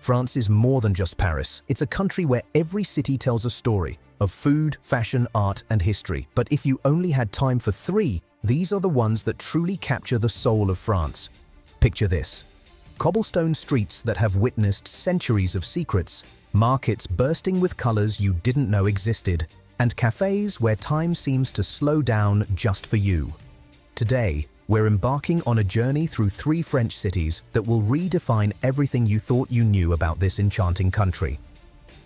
France is more than just Paris. It's a country where every city tells a story of food, fashion, art, and history. But if you only had time for three, these are the ones that truly capture the soul of France. Picture this: cobblestone streets that have witnessed centuries of secrets, markets bursting with colors you didn't know existed, and cafes where time seems to slow down just for you. Today, we're embarking on a journey through three French cities that will redefine everything you thought you knew about this enchanting country.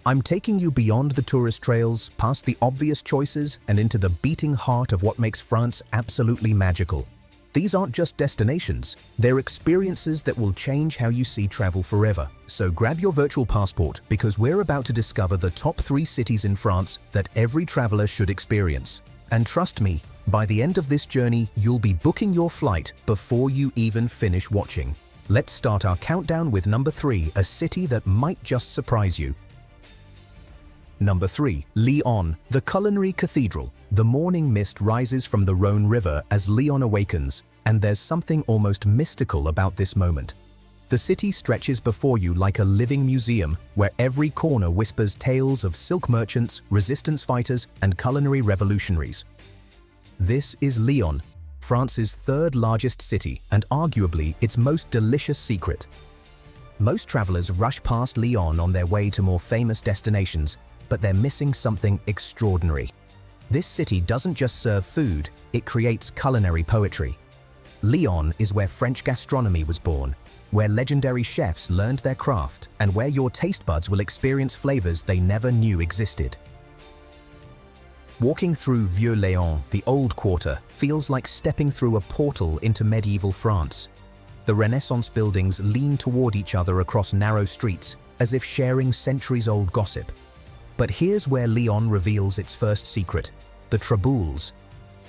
I'm taking you beyond the tourist trails, past the obvious choices, and into the beating heart of what makes France absolutely magical. These aren't just destinations, they're experiences that will change how you see travel forever. So grab your virtual passport, because we're about to discover the top 3 cities in France that every traveler should experience. And trust me, by the end of this journey, you'll be booking your flight before you even finish watching. Let's start our countdown with number 3, a city that might just surprise you. Number 3. Lyon, the Culinary Cathedral. The morning mist rises from the Rhône River as Lyon awakens, and there's something almost mystical about this moment. The city stretches before you like a living museum, where every corner whispers tales of silk merchants, resistance fighters, and culinary revolutionaries. This is Lyon, France's 3rd largest city, and arguably its most delicious secret. Most travelers rush past Lyon on their way to more famous destinations, but they're missing something extraordinary. This city doesn't just serve food, it creates culinary poetry. Lyon is where French gastronomy was born, where legendary chefs learned their craft, and where your taste buds will experience flavors they never knew existed. Walking through Vieux-Lyon, the old quarter, feels like stepping through a portal into medieval France. The Renaissance buildings lean toward each other across narrow streets, as if sharing centuries-old gossip. But here's where Lyon reveals its first secret: the traboules.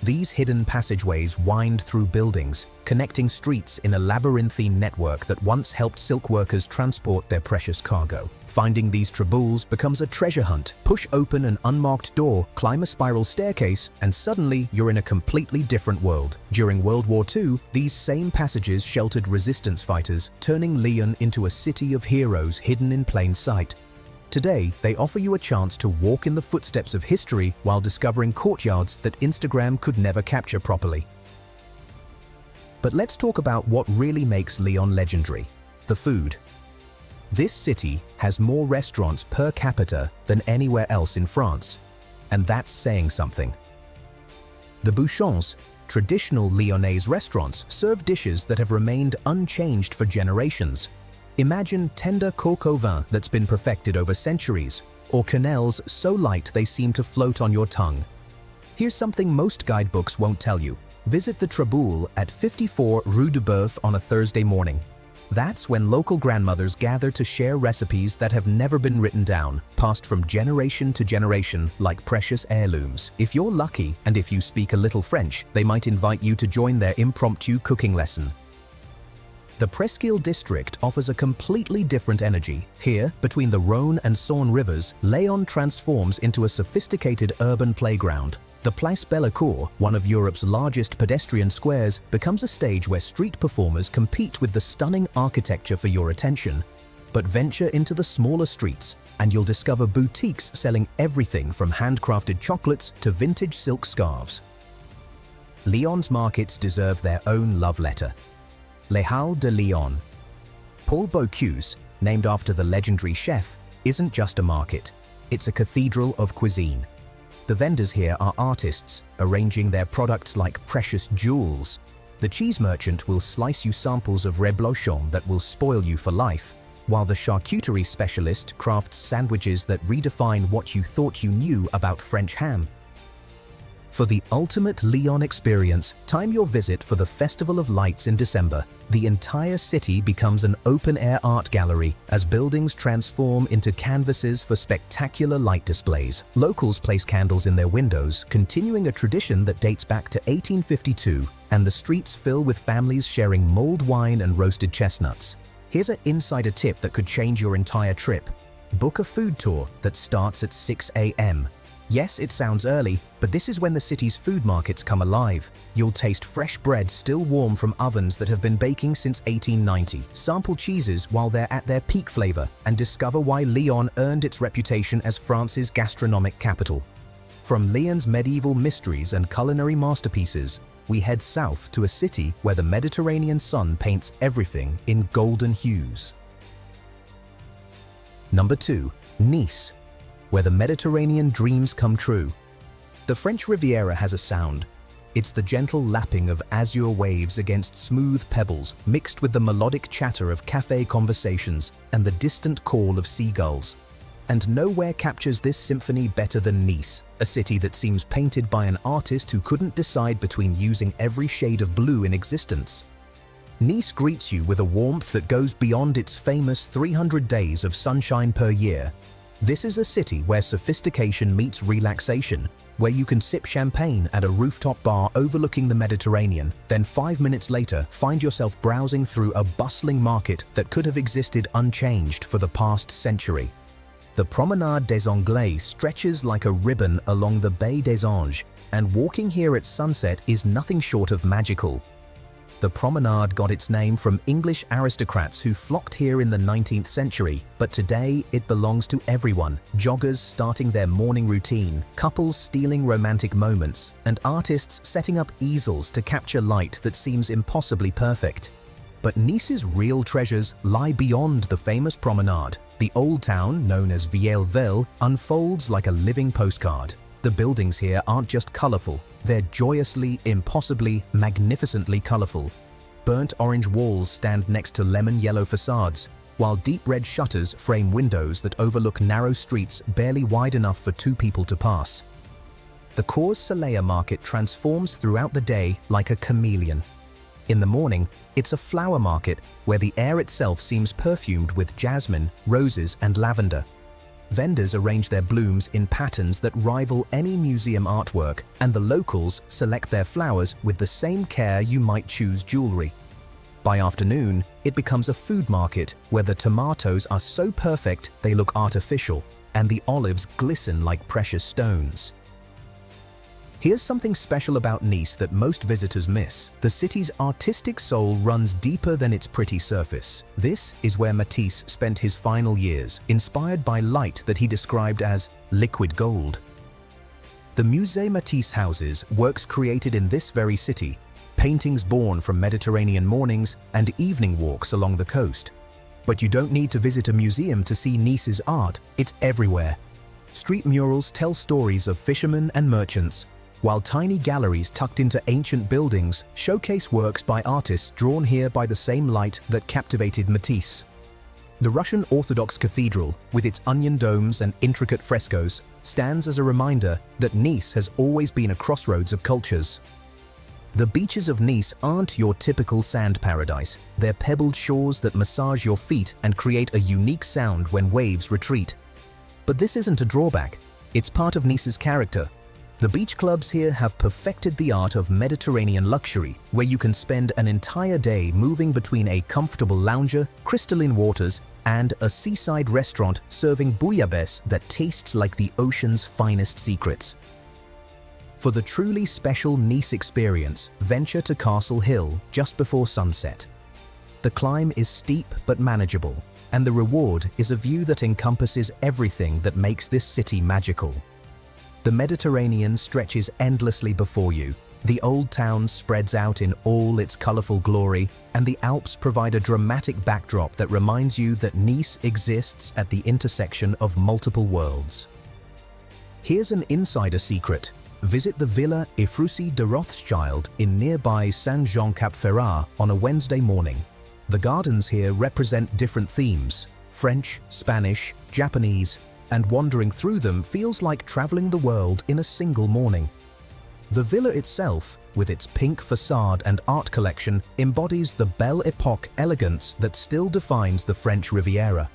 These hidden passageways wind through buildings, connecting streets in a labyrinthine network that once helped silk workers transport their precious cargo. Finding these traboules becomes a treasure hunt. Push open an unmarked door, climb a spiral staircase, and suddenly you're in a completely different world. During World War II, these same passages sheltered resistance fighters, turning Lyon into a city of heroes hidden in plain sight. Today, they offer you a chance to walk in the footsteps of history while discovering courtyards that Instagram could never capture properly. But let's talk about what really makes Lyon legendary: the food. This city has more restaurants per capita than anywhere else in France, and that's saying something. The bouchons, traditional Lyonnese restaurants, serve dishes that have remained unchanged for generations. Imagine tender coq au vin that's been perfected over centuries, or quenelles so light they seem to float on your tongue. Here's something most guidebooks won't tell you. Visit the Traboul at 54 Rue du Boeuf on a Thursday morning. That's when local grandmothers gather to share recipes that have never been written down, passed from generation to generation like precious heirlooms. If you're lucky, and if you speak a little French, they might invite you to join their impromptu cooking lesson. The Presqu'île district offers a completely different energy. Here, between the Rhône and Saône rivers, Lyon transforms into a sophisticated urban playground. The Place Bellecour, one of Europe's largest pedestrian squares, becomes a stage where street performers compete with the stunning architecture for your attention. But venture into the smaller streets, and you'll discover boutiques selling everything from handcrafted chocolates to vintage silk scarves. Lyon's markets deserve their own love letter. Les Halles de Lyon. Paul Bocuse, named after the legendary chef, isn't just a market, it's a cathedral of cuisine. The vendors here are artists, arranging their products like precious jewels. The cheese merchant will slice you samples of reblochon that will spoil you for life, while the charcuterie specialist crafts sandwiches that redefine what you thought you knew about French ham. For the ultimate Lyon experience, time your visit for the Festival of Lights in December. The entire city becomes an open-air art gallery as buildings transform into canvases for spectacular light displays. Locals place candles in their windows, continuing a tradition that dates back to 1852, and the streets fill with families sharing mulled wine and roasted chestnuts. Here's an insider tip that could change your entire trip. Book a food tour that starts at 6 a.m. Yes, it sounds early, but this is when the city's food markets come alive. You'll taste fresh bread still warm from ovens that have been baking since 1890, sample cheeses while they're at their peak flavor, and discover why Lyon earned its reputation as France's gastronomic capital. From Lyon's medieval mysteries and culinary masterpieces, we head south to a city where the Mediterranean sun paints everything in golden hues. Number 2. Nice, where the Mediterranean dreams come true. The French Riviera has a sound. It's the gentle lapping of azure waves against smooth pebbles, mixed with the melodic chatter of café conversations and the distant call of seagulls. And nowhere captures this symphony better than Nice, a city that seems painted by an artist who couldn't decide between using every shade of blue in existence. Nice greets you with a warmth that goes beyond its famous 300 days of sunshine per year. This is a city where sophistication meets relaxation, where you can sip champagne at a rooftop bar overlooking the Mediterranean, then 5 minutes later find yourself browsing through a bustling market that could have existed unchanged for the past century. The Promenade des Anglais stretches like a ribbon along the Baie des Anges, and walking here at sunset is nothing short of magical. The promenade got its name from English aristocrats who flocked here in the 19th century, but today it belongs to everyone, joggers starting their morning routine, couples stealing romantic moments, and artists setting up easels to capture light that seems impossibly perfect. But Nice's real treasures lie beyond the famous promenade. The old town, known as Vieilleville, unfolds like a living postcard. The buildings here aren't just colorful, they're joyously, impossibly, magnificently colorful. Burnt orange walls stand next to lemon yellow facades, while deep red shutters frame windows that overlook narrow streets barely wide enough for two people to pass. The Cours Soleil market transforms throughout the day like a chameleon. In the morning, it's a flower market where the air itself seems perfumed with jasmine, roses, and lavender. Vendors arrange their blooms in patterns that rival any museum artwork, and the locals select their flowers with the same care you might choose jewelry. By afternoon, it becomes a food market where the tomatoes are so perfect they look artificial, and the olives glisten like precious stones. Here's something special about Nice that most visitors miss. The city's artistic soul runs deeper than its pretty surface. This is where Matisse spent his final years, inspired by light that he described as liquid gold. The Musée Matisse houses works created in this very city, paintings born from Mediterranean mornings and evening walks along the coast. But you don't need to visit a museum to see Nice's art, it's everywhere. Street murals tell stories of fishermen and merchants, while tiny galleries tucked into ancient buildings showcase works by artists drawn here by the same light that captivated Matisse. The Russian Orthodox Cathedral, with its onion domes and intricate frescoes, stands as a reminder that Nice has always been a crossroads of cultures. The beaches of Nice aren't your typical sand paradise. They're pebbled shores that massage your feet and create a unique sound when waves retreat. But this isn't a drawback. It's part of Nice's character. The beach clubs here have perfected the art of Mediterranean luxury, where you can spend an entire day moving between a comfortable lounger, crystalline waters, and a seaside restaurant serving bouillabaisse that tastes like the ocean's finest secrets. For the truly special Nice experience, venture to Castle Hill just before sunset. The climb is steep but manageable, and the reward is a view that encompasses everything that makes this city magical. The Mediterranean stretches endlessly before you, the old town spreads out in all its colorful glory, and the Alps provide a dramatic backdrop that reminds you that Nice exists at the intersection of multiple worlds. Here's an insider secret. Visit the Villa Ephrussi de Rothschild in nearby Saint-Jean-Cap-Ferrat on a Wednesday morning. The gardens here represent different themes: French, Spanish, Japanese, and wandering through them feels like traveling the world in a single morning. The villa itself, with its pink facade and art collection, embodies the Belle Époque elegance that still defines the French Riviera.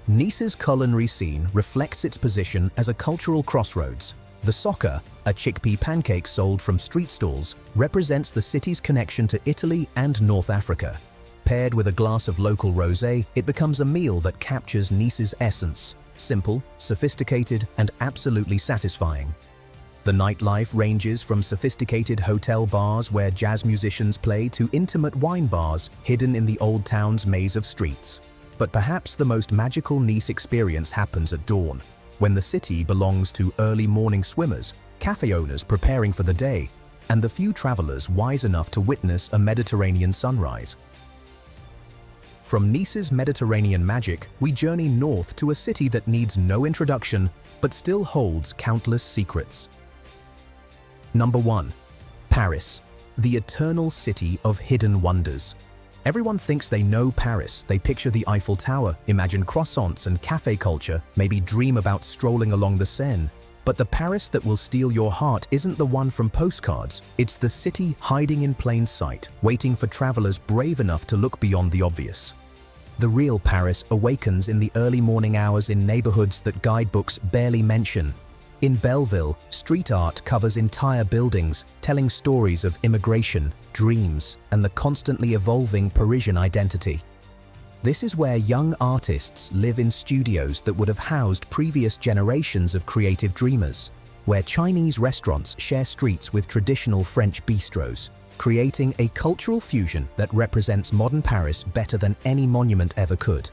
Nice's culinary scene reflects its position as a cultural crossroads. The socca, a chickpea pancake sold from street stalls, represents the city's connection to Italy and North Africa. Paired with a glass of local rosé, it becomes a meal that captures Nice's essence. simple, sophisticated, and absolutely satisfying. The nightlife ranges from sophisticated hotel bars where jazz musicians play to intimate wine bars hidden in the old town's maze of streets. But perhaps the most magical Nice experience happens at dawn, when the city belongs to early morning swimmers, cafe owners preparing for the day, and the few travelers wise enough to witness a Mediterranean sunrise. From Nice's Mediterranean magic, we journey north to a city that needs no introduction but still holds countless secrets. Number 1. Paris, the eternal city of hidden wonders. Everyone thinks they know Paris. They picture the Eiffel Tower, imagine croissants and cafe culture, maybe dream about strolling along the Seine. But the Paris that will steal your heart isn't the one from postcards. It's the city hiding in plain sight, waiting for travelers brave enough to look beyond the obvious. The real Paris awakens in the early morning hours in neighborhoods that guidebooks barely mention. In Belleville, street art covers entire buildings, telling stories of immigration, dreams, and the constantly evolving Parisian identity. This is where young artists live in studios that would have housed previous generations of creative dreamers, where Chinese restaurants share streets with traditional French bistros, creating a cultural fusion that represents modern Paris better than any monument ever could.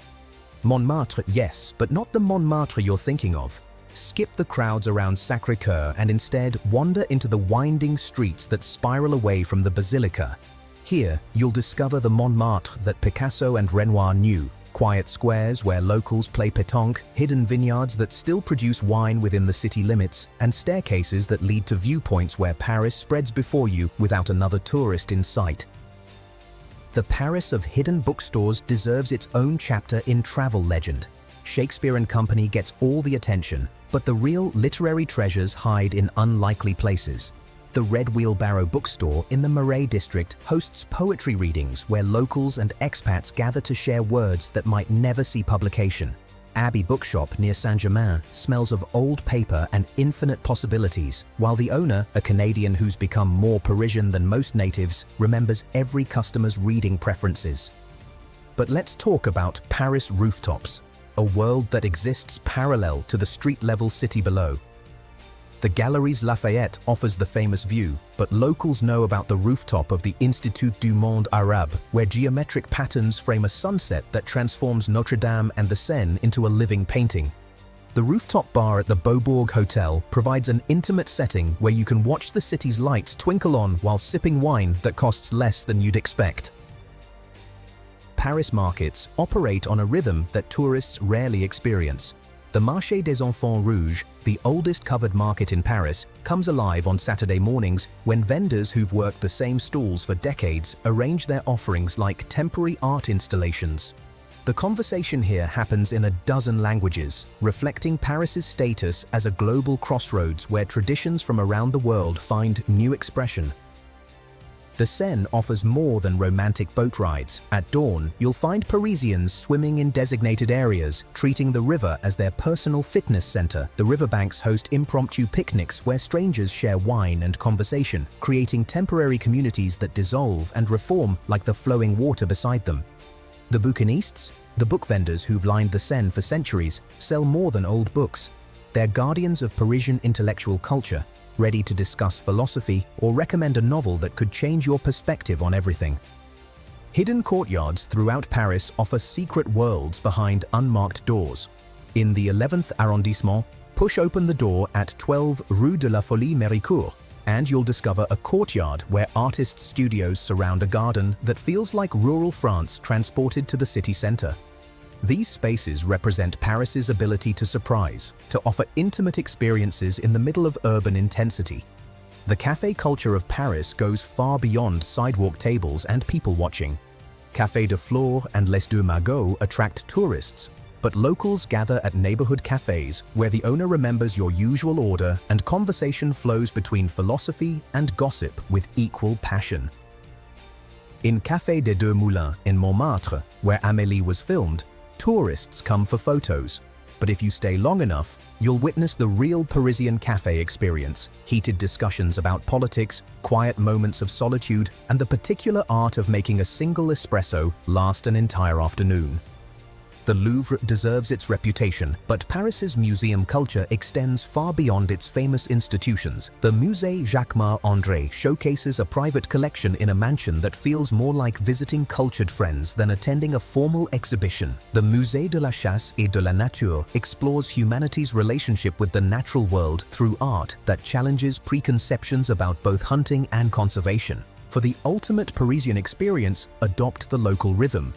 Montmartre, yes, but not the Montmartre you're thinking of. Skip the crowds around Sacré-Cœur and instead wander into the winding streets that spiral away from the Basilica. Here, you'll discover the Montmartre that Picasso and Renoir knew, quiet squares where locals play pétanque, hidden vineyards that still produce wine within the city limits, and staircases that lead to viewpoints where Paris spreads before you without another tourist in sight. The Paris of hidden bookstores deserves its own chapter in travel legend. Shakespeare and Company gets all the attention, but the real literary treasures hide in unlikely places. The Red Wheelbarrow bookstore in the Marais district hosts poetry readings where locals and expats gather to share words that might never see publication. Abbey Bookshop near Saint-Germain smells of old paper and infinite possibilities, while the owner, a Canadian who's become more Parisian than most natives, remembers every customer's reading preferences. But let's talk about Paris rooftops, a world that exists parallel to the street-level city below. The Galeries Lafayette offers the famous view, but locals know about the rooftop of the Institut du Monde Arabe, where geometric patterns frame a sunset that transforms Notre Dame and the Seine into a living painting. The rooftop bar at the Beaubourg Hotel provides an intimate setting where you can watch the city's lights twinkle on while sipping wine that costs less than you'd expect. Paris markets operate on a rhythm that tourists rarely experience. The Marché des Enfants Rouges, the oldest covered market in Paris, comes alive on Saturday mornings when vendors who've worked the same stalls for decades arrange their offerings like temporary art installations. The conversation here happens in a dozen languages, reflecting Paris's status as a global crossroads where traditions from around the world find new expression. The Seine offers more than romantic boat rides. At dawn, you'll find Parisians swimming in designated areas, treating the river as their personal fitness center. The riverbanks host impromptu picnics where strangers share wine and conversation, creating temporary communities that dissolve and reform like the flowing water beside them. The bouquinistes, the book vendors who've lined the Seine for centuries, sell more than old books. They're guardians of Parisian intellectual culture, ready to discuss philosophy or recommend a novel that could change your perspective on everything. Hidden courtyards throughout Paris offer secret worlds behind unmarked doors. In the 11th arrondissement, push open the door at 12 Rue de la Folie Méricourt, and you'll discover a courtyard where artist studios surround a garden that feels like rural France transported to the city center. These spaces represent Paris's ability to surprise, to offer intimate experiences in the middle of urban intensity. The café culture of Paris goes far beyond sidewalk tables and people watching. Café de Flore and Les Deux Magots attract tourists, but locals gather at neighborhood cafés where the owner remembers your usual order and conversation flows between philosophy and gossip with equal passion. In Café des Deux Moulins in Montmartre, where Amélie was filmed, tourists come for photos, but if you stay long enough, you'll witness the real Parisian café experience, heated discussions about politics, quiet moments of solitude, and the particular art of making a single espresso last an entire afternoon. The Louvre deserves its reputation, but Paris's museum culture extends far beyond its famous institutions. The Musée Jacquemart-André showcases a private collection in a mansion that feels more like visiting cultured friends than attending a formal exhibition. The Musée de la Chasse et de la Nature explores humanity's relationship with the natural world through art that challenges preconceptions about both hunting and conservation. For the ultimate Parisian experience, adopt the local rhythm.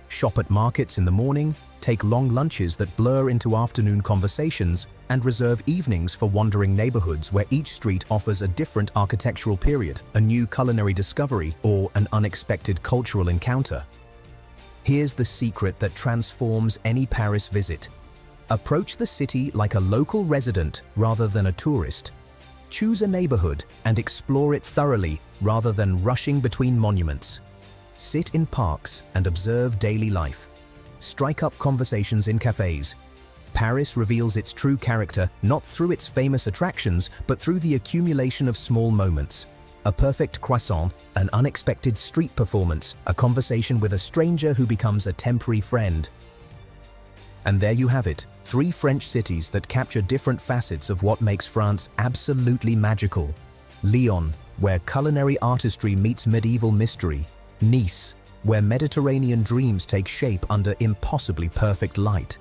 Shop at markets in the morning, take long lunches that blur into afternoon conversations, and reserve evenings for wandering neighborhoods where each street offers a different architectural period, a new culinary discovery, or an unexpected cultural encounter. Here's the secret that transforms any Paris visit. Approach the city like a local resident rather than a tourist. Choose a neighborhood and explore it thoroughly rather than rushing between monuments. Sit in parks and observe daily life. Strike up conversations in cafes. Paris reveals its true character not through its famous attractions, but through the accumulation of small moments. A perfect croissant, an unexpected street performance, a conversation with a stranger who becomes a temporary friend. And there you have it, 3 French cities that capture different facets of what makes France absolutely magical. Lyon, where culinary artistry meets medieval mystery. Nice, where Mediterranean dreams take shape under impossibly perfect light.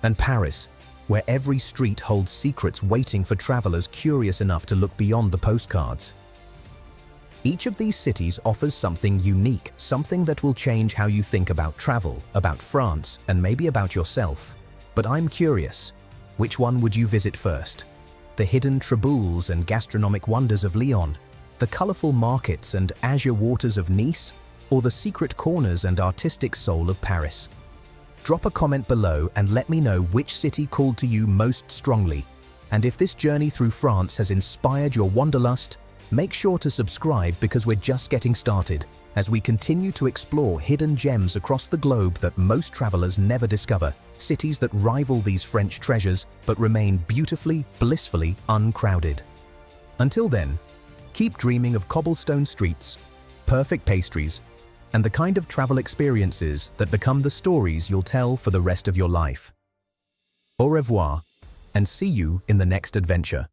And Paris, where every street holds secrets waiting for travelers curious enough to look beyond the postcards. Each of these cities offers something unique, something that will change how you think about travel, about France, and maybe about yourself. But I'm curious, which one would you visit first? The hidden traboules and gastronomic wonders of Lyon, the colorful markets and azure waters of Nice, or the secret corners and artistic soul of Paris? Drop a comment below and let me know which city called to you most strongly. And if this journey through France has inspired your wanderlust, make sure to subscribe because we're just getting started as we continue to explore hidden gems across the globe that most travelers never discover, cities that rival these French treasures but remain beautifully, blissfully uncrowded. Until then, keep dreaming of cobblestone streets, perfect pastries, and the kind of travel experiences that become the stories you'll tell for the rest of your life. Au revoir, and see you in the next adventure.